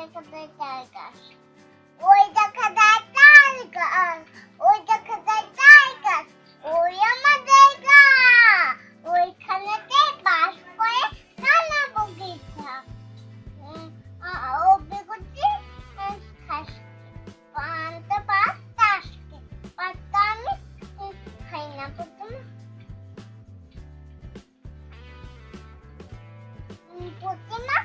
দেখা যায় তাল গাছ, ওই দেখা যায় তাল গাছ, ওই দেখা যায় তাল গাছ, ওই আমার জায়গা, ওইখানেতে বাস করে নানা বগিচা। ও বেগুচি খাস পান্তা পাস্তা আসকে পাস্তা আমি খাই না প্রথমে প্রতিমা